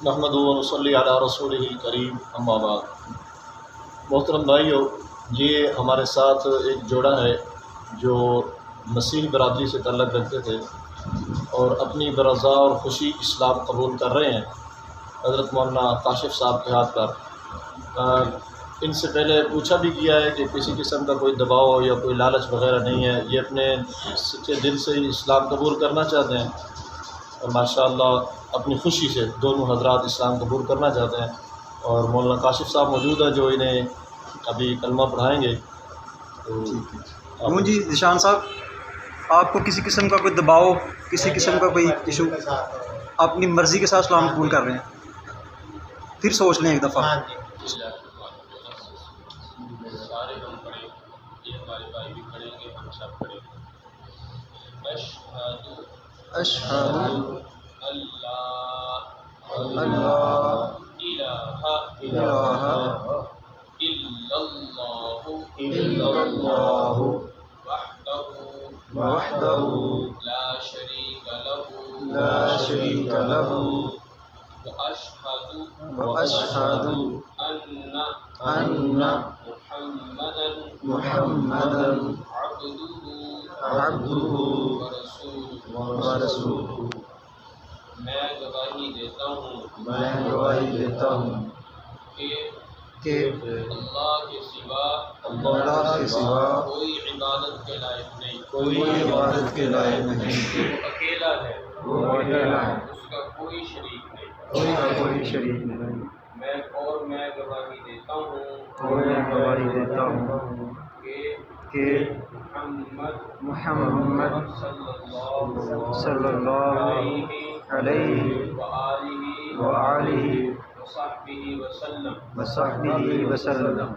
نحمدہ و نصلی علی رسولہ الکریم، اما بعد۔ محترم بھائیو، یہ ہمارے ساتھ ایک جوڑا ہے جو مسیحی برادری سے تعلق رکھتے تھے اور اپنی برضا اور خوشی اسلام قبول کر رہے ہیں حضرت مولانا کاشف صاحب کے ہاتھ پر۔ ان سے پہلے پوچھا بھی کیا ہے کہ کسی قسم کا کوئی دباؤ یا کوئی لالچ وغیرہ نہیں ہے، یہ اپنے سچے دل سے ہی اسلام قبول کرنا چاہتے ہیں اور ماشاءاللہ اپنی خوشی سے دونوں حضرات اسلام قبول کرنا چاہتے ہیں، اور مولانا کاشف صاحب موجود ہیں جو انہیں ابھی کلمہ پڑھائیں گے۔ تو جی ذیشان صاحب، آپ کو کسی قسم کا کوئی دباؤ، کسی قسم کا کوئی ایشو، اپنی مرضی کے ساتھ اسلام قبول کر رہے ہیں؟ پھر سوچ لیں ایک دفعہ۔ سارے ہم پڑھیں، یہ ہمارے بھائی بھی پڑھیں گے، ہم سب پڑھیں گے۔ اشہد اللہ اللہ الہ الہ الا اللہ وحدہ وحدہ لا شریک لہ لا شریک لہ واشہد واشہد ان ان محمدا عبدہ ورسولہ۔ میں گواہی دیتا ہوں میں گواہی دیتا ہوں کہ اللہ کے سوا اللہ کے سوا کوئی عبادت کے لائق نہیں، کوئی عبادت کے لائق نہیں، وہ اکیلا ہے، وہ اکیلا ہے، اس کا کوئی شریک نہیں۔ اس کا کوئی شریک نہیں۔ میں گواہی دیتا ہوں اور میں گواہی دیتا ہوں کہ محمد صلی اللہ علیہ وآلہ وصحبہ وسلم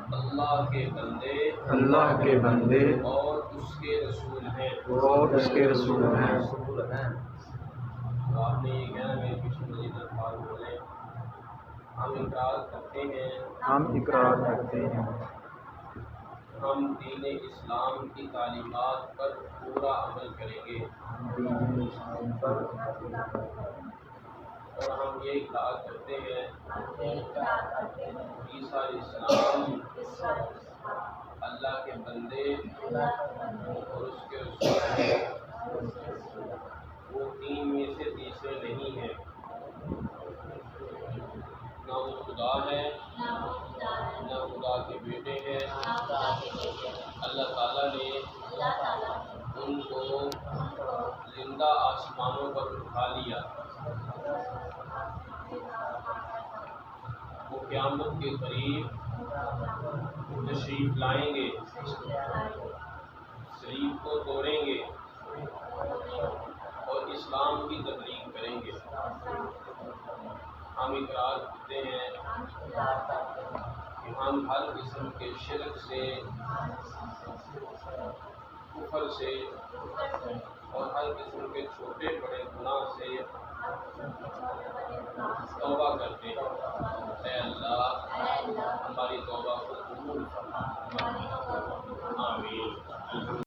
اللہ کے بندے اور اس کے رسول ہیں۔ اور اس کے رسول ہیں۔ آپ نے یہ کہنا میرے پیچھے مزید الفاظ بولے۔ ہم اقرار کرتے ہیں، ہم اقرار کرتے ہیں، ہم دین اسلام کی تعلیمات پر پورا عمل کریں گے، دین اسلام پر اور ہم یہ اقرار کرتے ہیں عیسیٰ علیہ السلام اللہ کے بندے اور اس کے رسول ہیں، وہ تین میں سے تیسرے نہیں ہیں، نہ وہ خدا ہے نہ خدا کے بیٹے ہیں۔ اللہ تعالیٰ نے ان کو زندہ آسمانوں پر اٹھا لیا، وہ قیامت کے قریب تشریف لائیں گے، صلیب کو توڑیں گے اور اسلام کی تبلیغ کریں گے۔ ہم اقرار کرتے ہیں کہ ہم ہر قسم کے شرک سے، کفر سے اور ہر قسم کے چھوٹے بڑے گناہ سے